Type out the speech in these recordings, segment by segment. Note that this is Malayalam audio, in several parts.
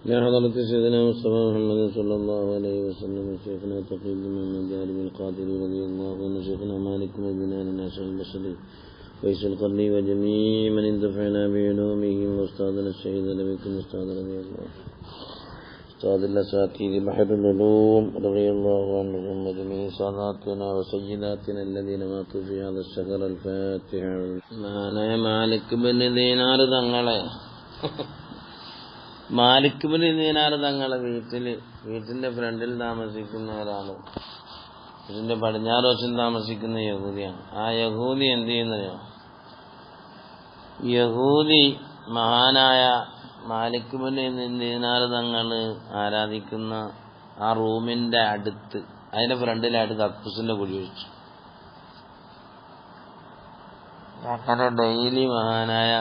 إلى حضرة سيدنا مصطفى محمد صلى الله عليه وسلم شيخنا تقي الإمام الجارب القادري رضي الله عنه شيخنا مالك بن دينار الناصر البصري ويس القرني وجميع من انتفعنا بعلومهم وأستاذنا الشهيد بكم أستاذ رضي الله أستاذ الأساتذة بحر العلوم رضي الله عنهم وجميع ساداتنا وسيداتنا الذين ماتوا في هذا الشهر. الفاتحة. മാലിക് ബിൻ ദീനാർ തങ്ങളെ മാലിക് ബിൻ ദീനാർ തങ്ങളെ വീട്ടിന്റെ ഫ്രണ്ടിൽ താമസിക്കുന്ന ഒരാള്, വീട്ടിന്റെ പടിഞ്ഞാറ് വശം താമസിക്കുന്ന യഹൂദിയാണ്. ആ യഹൂദി എന്ത് ചെയ്യുന്നയോ, യഹൂദി മഹാനായ മാലിക് ബിൻ ദീനാർ തങ്ങൾ ആരാധിക്കുന്ന ആ റൂമിന്റെ അടുത്ത്, അതിന്റെ ഫ്രണ്ടിലായിട്ട് കക്കൂസിന്റെ കുഴി വെച്ചു. അങ്ങനെ ഡെയിലി മഹാനായ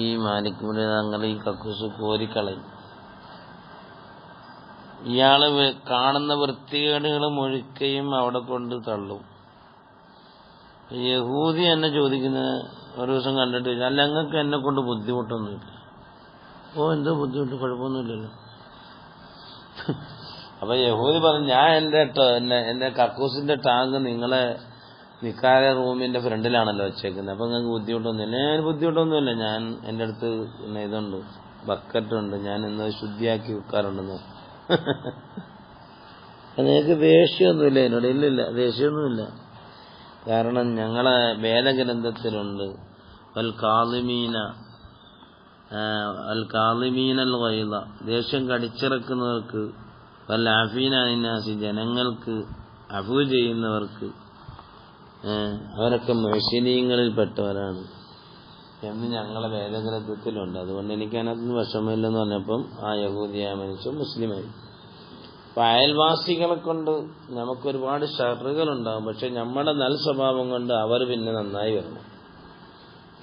ഈ മാലിക് ബിൻ തങ്ങൾ ഈ കക്കൂസ് കോരിക്കളയും. ഇയാള് കാണുന്ന വൃത്തികേടുകൾ മുഴുക്കയും അവിടെ കൊണ്ട് തള്ളും. യഹൂദി എന്നെ ചോദിക്കുന്നത്, ഒരു ദിവസം കണ്ടിട്ട് ചോദിച്ചു, അല്ല നിങ്ങൾക്ക് എന്നെ കൊണ്ട് ബുദ്ധിമുട്ടൊന്നുമില്ല? ഓ, എന്തോ ബുദ്ധിമുട്ട്, കുഴപ്പമൊന്നുമില്ലല്ലോ. അപ്പൊ യഹൂദി പറഞ്ഞു, ഞാൻ എന്റെ കക്കൂസിന്റെ ടാങ്ക് നിങ്ങളെ നിക്കാര റൂമിന്റെ ഫ്രണ്ടിലാണല്ലോ വെച്ചേക്കുന്നത്, അപ്പൊ നിങ്ങൾക്ക് ബുദ്ധിമുട്ടൊന്നുമില്ല. ഞാൻ ബുദ്ധിമുട്ടൊന്നുമില്ല, ഞാൻ എന്റെ അടുത്ത് പിന്നെ ഇതുണ്ട്, ബക്കറ്റുണ്ട്, ഞാൻ ഇന്ന് ശുദ്ധിയാക്കി വെക്കാറുണ്ടെന്ന്. നിങ്ങൾക്ക് ദേഷ്യമൊന്നുമില്ല എന്നോട്? ഇല്ലില്ല, ദേഷ്യമൊന്നുമില്ല. കാരണം ഞങ്ങളെ വേദഗ്രന്ഥത്തിലുണ്ട്, ദേഷ്യം കടിച്ചിറക്കുന്നവർക്ക്, വൽ ആഫീന അനിന്നാസി, ജനങ്ങൾക്ക് അഫു ചെയ്യുന്നവർക്ക്, അവരൊക്കെ മുഹ്സിനീങ്ങളിൽ പെട്ടവരാണ് എന്ന് ഞങ്ങളെ വേദഗ്രന്ഥത്തിലുണ്ട്. അതുകൊണ്ട് എനിക്ക് അതിനകത്ത് വിഷമമില്ലെന്ന് പറഞ്ഞപ്പം ആ യഹൂദിയായ മനുഷ്യൻ മുസ്ലിമായി. അപ്പൊ അയൽവാസികളെ കൊണ്ട് നമുക്കൊരുപാട് ഷറുകളുണ്ടാകും, പക്ഷെ നമ്മുടെ നൽ സ്വഭാവം കൊണ്ട് അവർ പിന്നെ നന്നായി വരണം.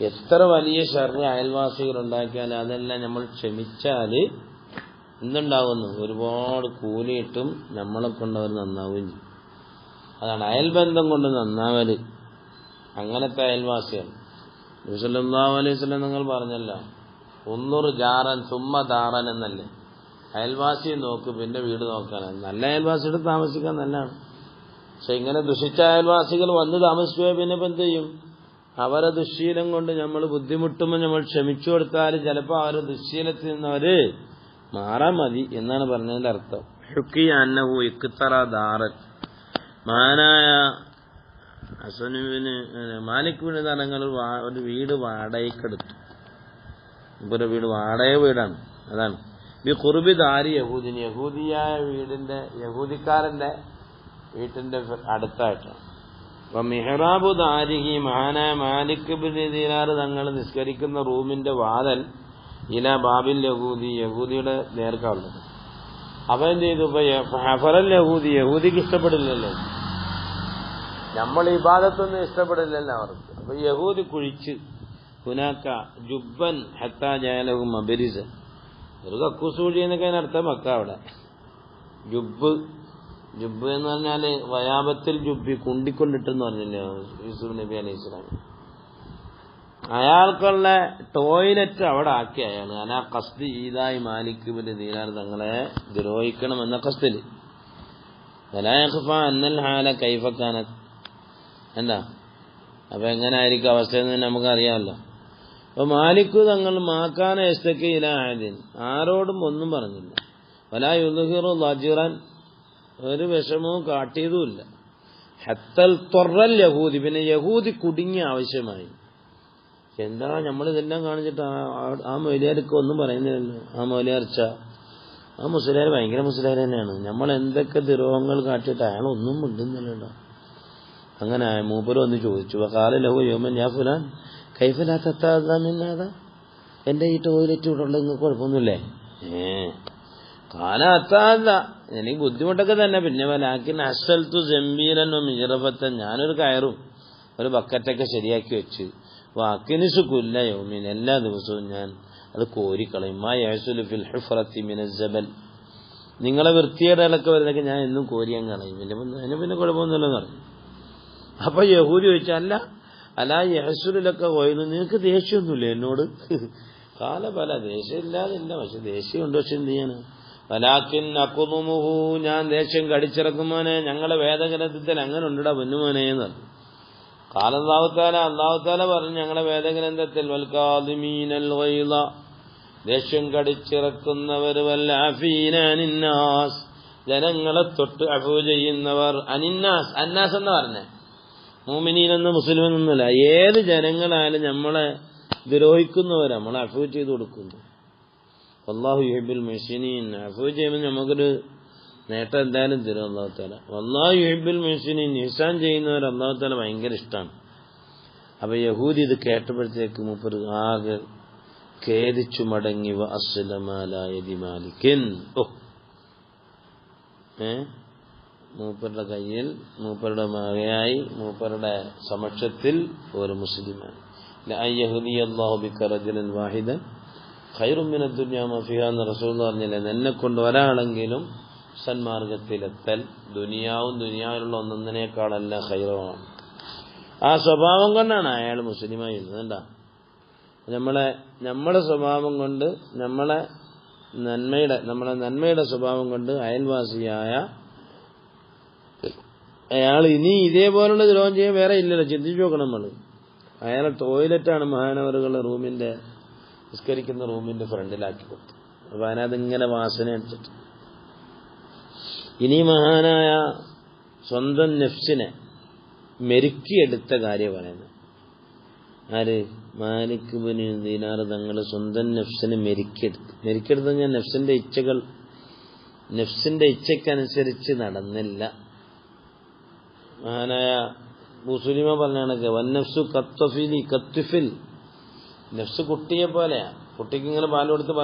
എത്ര വലിയ ഷറ് അയൽവാസികൾ ഉണ്ടാക്കിയാൽ അതെല്ലാം നമ്മൾ ക്ഷമിച്ചാല് എന്തുണ്ടാകുന്നു? ഒരുപാട് കൂലിയിട്ടും നമ്മളെ കൊണ്ട് അവർ നന്നാവുകയും ചെയ്യും. അതാണ് അയൽബന്ധം കൊണ്ട് നന്നാവല്. അങ്ങനത്തെ അയൽവാസിയാണ്. നബി സല്ലല്ലാഹു അലൈഹി വസല്ലം നിങ്ങൾ പറഞ്ഞല്ലോ, ഉന്നുറു ജാറൻ സുമ്മ ദാറൻ എന്നല്ലേ. അയൽവാസിയെ നോക്ക്, പിന്നെ വീട് നോക്കാനാണ്. നല്ല അയൽവാസിയുടെ താമസിക്കാൻ നല്ലതാണ്. പക്ഷെ ഇങ്ങനെ ദുഷിച്ച അയൽവാസികൾ വന്ന് താമസിക്കുക, പിന്നെ ഇപ്പം എന്ത് ചെയ്യും? അവരെ ദുശ്ശീലം കൊണ്ട് നമ്മൾ ബുദ്ധിമുട്ടുമ്പോൾ നമ്മൾ ക്ഷമിച്ചു കൊടുത്താൽ ചിലപ്പോൾ അവരുടെ ദുശ്ശീലത്തിൽ നിന്നവര് മാറാൻ മതി എന്നാണ് പറഞ്ഞതിന്റെ അർത്ഥം. ഹുക്കി അന്നഹു ഇക്തറ ദാറൻ, മഹാനായ മാലിക് ബിൻ തങ്ങൾ ഒരു വീട് വാടകയ്ക്കെടുത്തു. ഒരു വീട് വാടക വീടാണ്. അതാണ് ഈ ഖുർബി ദാരി യഹൂദിന്, യഹൂദിയായ വീടിന്റെ, യഹൂദിക്കാരന്റെ വീട്ടിന്റെ അടുത്തായിട്ടാണ്. അപ്പൊ മിഹ്റാബു ദാരിഹി, മഹാനായ മാലിക് ബിൻ ദീനാർ തങ്ങൾ നിസ്കരിക്കുന്ന റൂമിന്റെ വാതൽ ഇല ബാബിൽ യഹൂദി, യഹൂദിയുടെ നേർക്കാവുള്ളത്. അപ്പൊ എന്ത് ചെയ്തു? ഹഫറൽ യഹൂദി, യഹൂദിക്ക് ഇഷ്ടപ്പെടില്ലല്ലോ, നമ്മൾ ഇബാദത്തൊന്നും ഇഷ്ടപ്പെടില്ലല്ലോ അവർക്ക്. അപ്പൊ യഹൂദി കുഴിച്ച് ഹുനാക്ക ജുബ്ബൻ ഹത്താ ജഅലഹു മബരിസൻ, ഒരു കക്കൂസ് കുഴി എന്നൊക്കെ അതിനർത്ഥം വെക്ക. അവിടെ ജുബ് എന്ന് പറഞ്ഞാല് വയാബത്തിൽ ജുബി, കുണ്ടിക്കൊണ്ടിട്ടെന്ന് പറഞ്ഞില്ലേ യൂസുഫ് നബി അലൈഹി സ്വലാം. അയാൾക്കുള്ള ടോയ്ലറ്റ് അവിടെ ആക്കി അയാൾ അനാ കസ്തി ഈദായി മാലിക് ബിൻ ദീനാർ തങ്ങളെ ദ്രോഹിക്കണം എന്ന കസ്തില്. വലാ യഖ്ഫ അന്നൽ ഹാല കൈഫ കാനത്, എന്താ അപ്പൊ എങ്ങനായിരിക്കും അവസ്ഥയെന്ന് നമുക്കറിയാമല്ലോ. അപ്പൊ മാലിക് തങ്ങൾ മാക്കാന യസ്തക്കി ഇലാ അഹദിൻ, ആരോടും ഒന്നും പറഞ്ഞില്ല. വലാ യുദ്ഹിറു ലജ്റൻ, ഒരു വിഷമവും കാട്ടിയതുമില്ല. ഹത്തൽ ത്വറൽ യഹൂദി, പിന്നെ യഹൂദി കുടുങ്ങി ആവശ്യമായി. എന്താ നമ്മളിതെല്ലാം കാണിച്ചിട്ട് ആ മൊയ്ലിയാർക്ക് ഒന്നും പറയുന്നില്ലല്ലോ. ആ മൊയ്ലിയാർച്ച, ആ മുസ്ലിയാർ ഭയങ്കര മുസ്ലിയാർ തന്നെയാണ്. നമ്മൾ എന്തൊക്കെ ദ്രോഹങ്ങൾ കാട്ടിയിട്ട് അയാളൊന്നും മിണ്ടുന്നില്ലല്ലോ. അങ്ങനെ മൂപ്പര് ഒന്ന് ചോദിച്ചു, കാല ലഹു യോമൻ യാ ഫുലാൻ കൈഫലാ തത്താദാമിന്നാതാ, എന്റെ ഈ ടോയ്ലറ്റ് ഇവിടെ ഉള്ളത് നിങ്ങൾക്ക് കുഴപ്പമൊന്നുമില്ലേ? കാല അത്താദ, എനിക്ക് ബുദ്ധിമുട്ടൊക്കെ തന്നെ. പിന്നെ വലാക്കിൻ അസ്സൽത്തു ജംബീലനും മിജറഫത്തൻ, ഞാനൊരു കയറും ഒരു ബക്കറ്റൊക്കെ ശരിയാക്കി വെച്ച്, വാക്കിനിസു കുല്ല യൗമിൻ, എല്ലാ ദിവസവും ഞാൻ അത് കോരിക്കളയും. മാ യഹ്സുലു ഫിൽ ഹുഫറത്തി മിനൽ ജബൽ, നിങ്ങളെ വൃത്തികേടുകളൊക്കെ വരുന്നതൊക്കെ ഞാൻ എന്നും കോരിയാൻ കളയും. പിന്നെ കുഴപ്പമൊന്നുമില്ലെന്ന് പറഞ്ഞു. അപ്പൊ യഹൂദി ചോദിച്ചു, അല്ല യഹ്സുലിലൊക്കെ പോയിരുന്നു, നിനക്ക് ദേഷ്യമൊന്നുമില്ല എന്നോട്? കാലബല ദേഷ്യം ഇല്ലാതില്ല, പക്ഷെ ദേഷ്യമുണ്ട്. പക്ഷെ എന്ത് ചെയ്യാന്? വലാക്കിൻ അക്കുമുഹു, ഞാൻ ദേഷ്യം കടിച്ചിറക്കുമോനെ, ഞങ്ങളെ വേദഗ്രന്ഥത്തിൽ അങ്ങനെ ഉണ്ടടാ പൊന്നുമോനെ എന്ന് പറഞ്ഞു. അല്ലാഹുത്താല പറഞ്ഞു ഞങ്ങളെ വേദഗ്രന്ഥത്തിൽ വൽകാദിമീനൽ ഗൈള, ദേഷ്യം കടിച്ചിറക്കുന്നവർ, വൽആഫീന അനിന്നാസ്, ജനങ്ങളെ തൊട്ട് അഫൂ ചെയ്യുന്നവർ. അനിന്നാസ്, അന്നാസ് എന്ന് പറഞ്ഞേ മുഅ്മിനീനെന്ന് മുസ്ലിമെന്നൊന്നുമില്ല, ഏത് ജനങ്ങളായാലും നമ്മളെ ദ്രോഹിക്കുന്നവർ നമ്മളെ അഫൂ ചെയ്ത് കൊടുക്കുന്നു. വല്ലാഹു യുഹിബ്ബുൽ മുഹ്സിനീൻ, അഫൂ ചെയ്യുമ്പോൾ നമുക്കൊരു നേട്ടം എന്തായാലും തരും അല്ലാഹു തആല. വല്ലാഹു യുഹിബ്ബുൽ മുഹ്സിനീൻ, ഇഹ്സാൻ ചെയ്യുന്നവർ അല്ലാഹു തആല ഭയങ്കര ഇഷ്ടമാണ്. അപ്പൊ യഹൂദി ഇത് കേട്ടപ്പോഴത്തേക്ക് മൂപ്പർ ആകെ ഖേദിച്ചു മടങ്ങി. മാലിക്കിൻ, മൂപ്പരുടെ കയ്യിൽ, മൂപ്പരുടെ മകയായി, മൂപ്പരുടെ സമക്ഷത്തിൽ ഒരു മുസ്ലിമാണ്. ലഅയ്യഹ്ദിയല്ലാഹു ബിക റജുലൻ വാഹിദൻ ഖൈറും മിനദ് ദുനിയാ മാ ഫിഹാ എന്ന് റസൂലുള്ളാഹി പറഞ്ഞില്ലേ, എന്നെ കൊണ്ട് ഒരാളെങ്കിലും സന്മാർഗത്തിലെത്തൽ ദുനിയാവും ദുനിയാവിലുള്ള ഒന്നൊന്നിനേക്കാളല്ല ഖൈറുമാണ്. ആ സ്വഭാവം കൊണ്ടാണ് അയാൾ മുസ്ലിമായി ഇരുന്നത്. നമ്മളെ സ്വഭാവം കൊണ്ട്, നമ്മളെ നന്മയുടെ സ്വഭാവം കൊണ്ട് അയൽവാസിയായ അയാൾ ഇനി ഇതേപോലുള്ള ദ്രോഹം ചെയ്യാൻ വേറെ ഇല്ലല്ലോ. ചിന്തിച്ചു നോക്കണം നമ്മൾ. അയാളെ ടോയ്ലറ്റാണ് മഹാനവറുകളുടെ റൂമിന്റെ, നിസ്കരിക്കുന്ന റൂമിന്റെ ഫ്രണ്ടിലാക്കി കൊടുത്തു. അപ്പൊ അതിനകത്തിങ്ങനെ വാസന അടിച്ചിട്ട് ഇനി മഹാനായ സ്വന്തം നഫ്സിനെ മെരുക്കിയെടുത്ത കാര്യം പറയുന്നത് ആര്? മാലിക് ഇബ്നു ദീനാർ തങ്ങൾ സ്വന്തം നഫ്സിനെ മെരുക്കിയെടുത്ത ഞാൻ നഫ്സിന്റെ ഇച്ഛക്കനുസരിച്ച് നടന്നില്ല. മഹാനായ മുസ്ലിമ പറഞ്ഞാണ് വന്നഫ്സു കത്തുഫിൽ, നഫ്സ് കുട്ടിയെ പോലെയാ. കുട്ടിക്ക് ഇങ്ങനെ പാൽ കൊടുത്ത്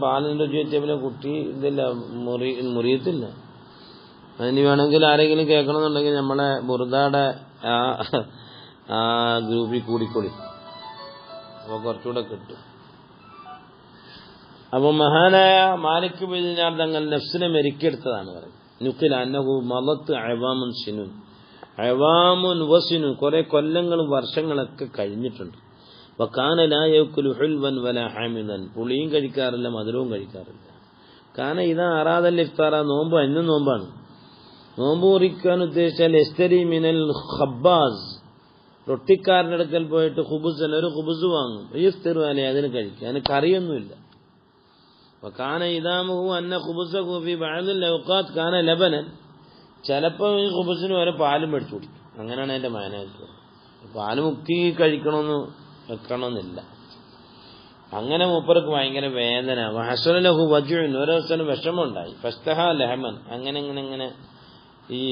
പാലിന്റെ രുചി വെച്ചാൽ പിന്നെ കുട്ടി ഇതില്ല, മുറിയത്തില്ല. അതിന് വേണമെങ്കിൽ ആരെങ്കിലും കേൾക്കണമെന്നുണ്ടെങ്കിൽ നമ്മളെ ബുർദയുടെ ആ ഗ്രൂപ്പിൽ കൂടിക്കൊള്ളി, അപ്പൊ കുറച്ചുകൂടെ കിട്ടും. അപ്പൊ മഹാനായ മാലിക് ഇബ്നു ദീനാർ തങ്ങൾ നഫ്സിനെ മെരുക്കിയെടുത്തതാണ് പറയുന്നത്. നുഖില അന്നഹു മളത്ത് അവാമുൻ സിനുൻ, അവാമുൻ വസിനു, കുറെ കൊല്ലങ്ങളും വർഷങ്ങളൊക്കെ കഴിഞ്ഞിട്ടുണ്ട്. വകാന ലാ യഅകുലു ഹുൽവൻ വലാ ഹാമിദൻ, പുളിയും കഴിക്കാറില്ല മധുരവും കഴിക്കാറില്ല. കാന ഇദാ അറാദൽ ഇഫ്താറ, നോമ്പ് എന്നും നോമ്പാണ്. നോമ്പ് മുറിക്കാൻ ഉദ്ദേശിച്ചാൽ എസ്തരി മിനൽ ഖബ്ബാസ്, റൊട്ടിക്കാരൻ്റെ അടുക്കൽ പോയിട്ട് ഖുബുസൻ, ഒരു ഖുബുസ് വാങ്ങും. ഇഫ്തിറു അലൈഹി, അതിന് കഴിക്കുക, അതിന് കറിയൊന്നുമില്ല. വകാന ഇദാമുഹു അന്ന ഖുബുസഹു ഫി ബഅദിൽ ഔഖാത്ത് കാന ലബനൻ, ചിലപ്പോൾ ഈ ഖുബുസിന് വരെ പാലും മേടിച്ചു കുടിക്കും. അങ്ങനെയാണ് അതിന്റെ മാനേജ്. പാല് മുക്കി കഴിക്കണമെന്ന് വെക്കണമെന്നില്ല. അങ്ങനെ മൂപ്പർക്ക് ഭയങ്കര വേദന. വഹസലഹു വജ്ഉൻ, ഒരു ദിവസം വിഷമമുണ്ടായി. ഫസ്തഹ ലഹമൻ, അങ്ങനെ ഈ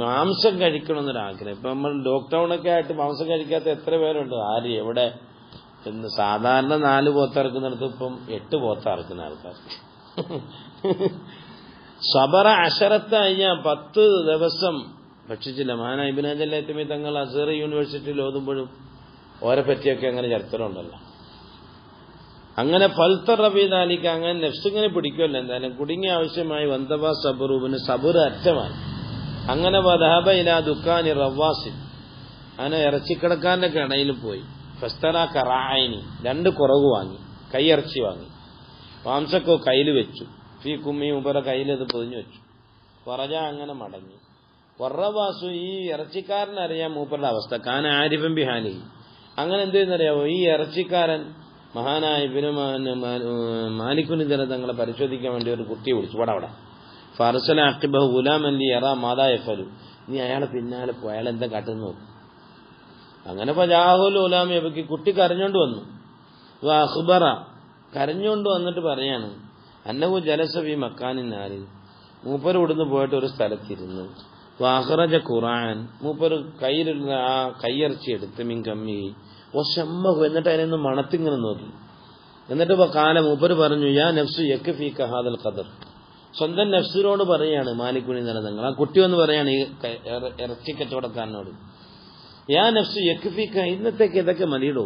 മാംസം കഴിക്കണമെന്നൊരാഗ്രഹം. ഇപ്പൊ നമ്മൾ ലോക്ക്ഡൌണൊക്കെ ആയിട്ട് മാംസം കഴിക്കാത്ത എത്ര പേരുണ്ട്? ആര് എവിടെ? സാധാരണ 4 പോത്ത് ഇറക്കുന്നിടത്ത് ഇപ്പം 8 പോത്ത് ഇറക്കുന്ന ആൾക്കാർ. സബറ അശറത്ത് അയ്യാം, 10 ദിവസം ഭക്ഷിച്ചില്ല. മഹാനായ ഇബ്നു ഹജർ ഹൈതമി തങ്ങൾ അസ്ഹർ യൂണിവേഴ്സിറ്റിയിൽ ഓതുമ്പോഴും ഓരെ പറ്റിയൊക്കെ അങ്ങനെ ചരിത്രമുണ്ടല്ലോ. അങ്ങനെ ഫൽത്തർ റബീദാലിക്ക് അങ്ങനെ നെഫ്സിങ്ങനെ പിടിക്കുമല്ലോ, എന്തായാലും കുടുങ്ങിയ ആവശ്യമായി വന്തബ സബറൂബിന് സബുർ അറ്റമായി. അങ്ങനെ വദഹബ ഇലാ ദുക്കാനി റവാസിൻ, അങ്ങനെ ഇറച്ചിക്കടക്കാരന്റെ കടയിൽ പോയി. ഫസ്തറ കറായിനി, 2 കുറവ് വാങ്ങി, കൈയിറച്ചി വാങ്ങി. മാംസക്കോ കയ്യിൽ വെച്ചു. ഫീ കുമ്മി, മുബറ കയ്യിൽ അത് പൊതിഞ്ഞു വെച്ചു. പറജ, അങ്ങനെ മടങ്ങി. വറവാസു, ഈ ഇറച്ചിക്കാരനറിയാം മൂപ്പറുടെ അവസ്ഥ. കാന ആരിഫൻ ബിഹാലി, അങ്ങനെ എന്തെന്നറിയാവോ? ഈ ഇറച്ചിക്കാരൻ മഹാനായ മാലിക്കുനി തങ്ങളെ പരിശോധിക്കാൻ വേണ്ടി ഒരു കുട്ടിയെ വിളിച്ചു. അവിടെ ഫർസല അഖിബഹു ഗുലാമല്ലി യറാ മാദാ യഫലു, നീ അയാളെ പിന്നാലെ പോയി അയാൾ എന്താ കാട്ടുന്നു നോക്കും. അങ്ങനെ ഫജാഹുൽ ഉലാമ, കുട്ടി കരഞ്ഞോണ്ട് വന്നു. അഖ്ബറ, കരഞ്ഞോണ്ട് വന്നിട്ട് പറയാണ് അന്നഹു ജലസ ഫീ മക്കാനിൻ നാരി, മൂപ്പർ ഇവിടുന്ന് പോയിട്ട് ഒരു സ്ഥലത്തിരുന്നു. വാഖറജ ഖുർആൻ, മൂപ്പർ കയ്യിലുള്ള ആ കയ്യിറച്ചി എടുത്ത് മിൻ കമ്മി വശമ്മഹു, എന്നിട്ട് അതിനൊന്ന് മണത്തിങ്ങനെ നോക്കി. എന്നിട്ട് കാല മൂപ്പർ പറഞ്ഞു യാ നഫ്സു യക്ഫീക ഹാദൽ ഖദർ, സ്വന്തം നഫ്സിനോട് പറയാണ് മാലിക്കുനി തങ്ങൾ. ആ കുട്ടി ഒന്ന് പറയാണ് ഈ ഇറച്ചി കച്ചവടക്കാരനോട്, യാ നഫ്സു യക്ഫീക, ഇന്നത്തേക്ക് ഇതൊക്കെ മതിയിടോ,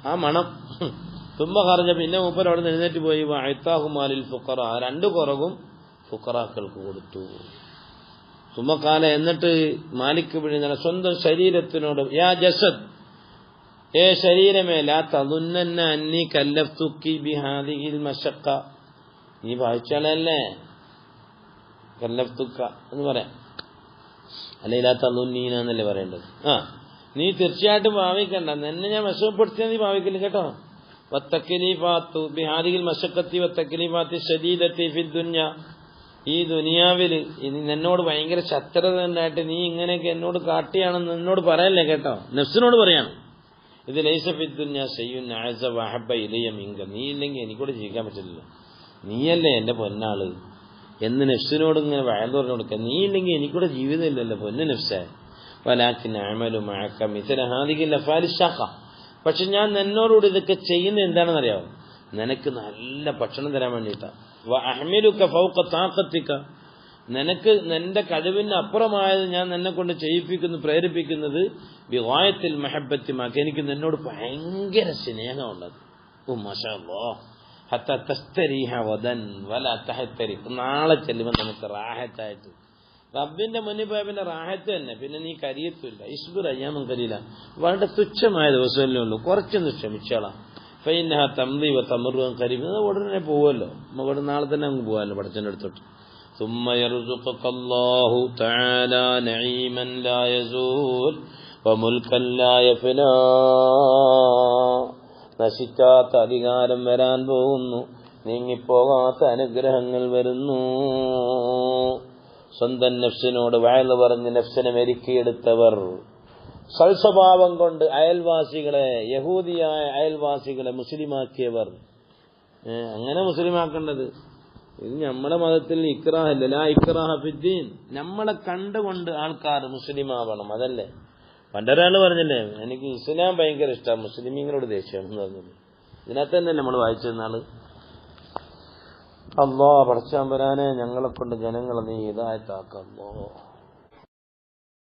ആ മണം. തുമ്പ കറഞ്ഞ, പിന്നെ മൂപ്പർ അവിടെ നിന്ന് എഴുന്നേറ്റ് പോയി. അഅതാഹു മാലിൽ ഫുഖറ, 2 കുറവും ഫുഖറാക്കൾക്ക് കൊടുത്തു. തുമ്മക്കാല, എന്നിട്ട് മാലിക് ഇബ്നു ദീനാർ സ്വന്തം ശരീരത്തിനോട് യാ ജസദ്, ശരീരമേ ലാ തദുന്നന്ന അന്നി കല്ലഫ്തുക്കി ബിഹാദിഹിൽ മശഖ, നീ ഭാവിച്ചാളല്ലേ കല്ലഫ്തുക്ക എന്ന് പറയാം, അല്ലെ ലാ തദുന്നീന എന്നല്ലേ പറയേണ്ടത്. നീ തീർച്ചയായിട്ടും ഭാവിക്കണ്ട, നിന്നെ ഞാൻ വിഷമപ്പെടുത്തിയാൽ നീ ഭാവിക്കില്ല കേട്ടോ. വത്തക്കലീഫാത്തു ബിഹാദിഹിൽ മശഖത്തി വത്തക്കലീഫാത്തി ശദീദത്തി ഫിദ് ദുനിയ, ഈ ദുനിയാവിൽ എന്നോട് ഭയങ്കര ശത്രുത ഉണ്ടായിട്ട് നീ ഇങ്ങനെയൊക്കെ എന്നോട് കാട്ടിയാണെന്ന് എന്നോട് പറയല്ലേ കേട്ടോ, നഫ്സിനോട് പറയാണ്. ഇത് ലൈസ ഫിദ് ദുനിയ ശൈഉൻ അഅസ വഅഹബ്ബ ഇലയ്യ മിൻക, നീ ഇല്ലെങ്കിൽ എനിക്കൂടെ ജീവിക്കാൻ പറ്റില്ലല്ലോ, നീയല്ലേ എന്റെ പൊന്നാള് എന്ന് നഫ്സിനോട് ഇങ്ങനെ വയൽ പറഞ്ഞു കൊടുക്കുക. നീ ഇല്ലെങ്കിൽ എനിക്കൂടെ ജീവിതം ഇല്ലല്ലോ പൊന്നു നഫ്സേ. വലാകിൻ അഅമലു മഅക മിസ്ല ഹാദിഹിൽ അഫ്ആലി ശഖ, പക്ഷെ ഞാൻ നിന്നോടുകൂടി ഇതൊക്കെ ചെയ്യുന്നത് എന്താണെന്ന് അറിയാമോ, നിനക്ക് നല്ല ഭക്ഷണം തരാൻ വേണ്ടിയിട്ടാണ്. വഅഹ്മിലുക ഫൗഖ താഖതിക, നിനക്ക് നിന്റെ കഴിവിന് അപ്പുറമായത് ഞാൻ നിന്നെ കൊണ്ട് ചെയ്യിപ്പിക്കുന്നു പ്രേരിപ്പിക്കുന്നത്. ബിഗായത്തിൽ മഹബ്ബത്തി മാക, എനിക്ക് നിന്നോട് ഭയങ്കര സ്നേഹമുള്ളത്. ഓ മാഷാ അല്ലാഹ്, ഹത്ത തസ്തരീഹ വദൻ വലാ തഹ്തരിഖ്, നാളെ ചെല്ലുമ്പോൾ നമുക്ക് റാഹത്തായിട്ട് റബ്ബിന്റെ മുന്നിൽ പോയ പിന്നെ റാഹത്ത് തന്നെ, പിന്നെ നീ കരിയത്തില്ല. ഇസ്ബിർ അയ്യാമൻ കലീല, വളരെ തുച്ഛമായ ദിവസമല്ലേ ഉള്ളൂ, കുറച്ചൊന്ന് ക്ഷമിച്ചോളാം. ഫൈനഹ തംദി വതമറു ഖരീബ്, ഉടനെ പോവല്ലോ, ഇവിടെ നാളെ തന്നെ അങ്ങ് പോകാമല്ലോ പടച്ചന്റെ അടുത്തോട്ട്. ثم يرزقك الله تعالى نعيما لا يزول وملكا لا يفنى, നശിക്കാത്ത അധികാരം വരാൻ പോകുന്നു, നീങ്ങിപ്പോകാത്ത അനുഗ്രഹങ്ങൾ വരുന്നു. സ്വന്തം നഫ്സിനോട് വയല് പറഞ്ഞ് നഫ്സിനെ മെരുക്കിയെടുത്തവർ, സൽസ്വഭാവം കൊണ്ട് അയൽവാസികളെ, യഹൂദിയായ അയൽവാസികളെ മുസ്ലിമാക്കിയവർ. അങ്ങനെ മുസ്ലിമാക്കേണ്ടത്. ഇത് നമ്മുടെ മതത്തിൽ ഇക്റാഹല്ല, ലാ ഇക്റാഹ ഫിദ്ദീൻ. നമ്മളെ കണ്ടുകൊണ്ട് ആൾക്കാർ മുസ്ലിമാവണം, അതല്ലേ. പണ്ടൊരാൾ പറഞ്ഞല്ലേ, എനിക്ക് ഇസ്ലാം ഭയങ്കര ഇഷ്ടമാണ്, മുസ്ലിമീങ്ങളോട് ദേഷ്യം എന്ന് പറഞ്ഞത്. ഇതിനകത്ത് തന്നെ നമ്മൾ വായിച്ചെന്നാള്, അല്ലാഹ് പടച്ചാൻ വരാനെ ഞങ്ങളെ കൊണ്ട് ജനങ്ങളെ നീ ഹിദായത്താക്കല്ലോ.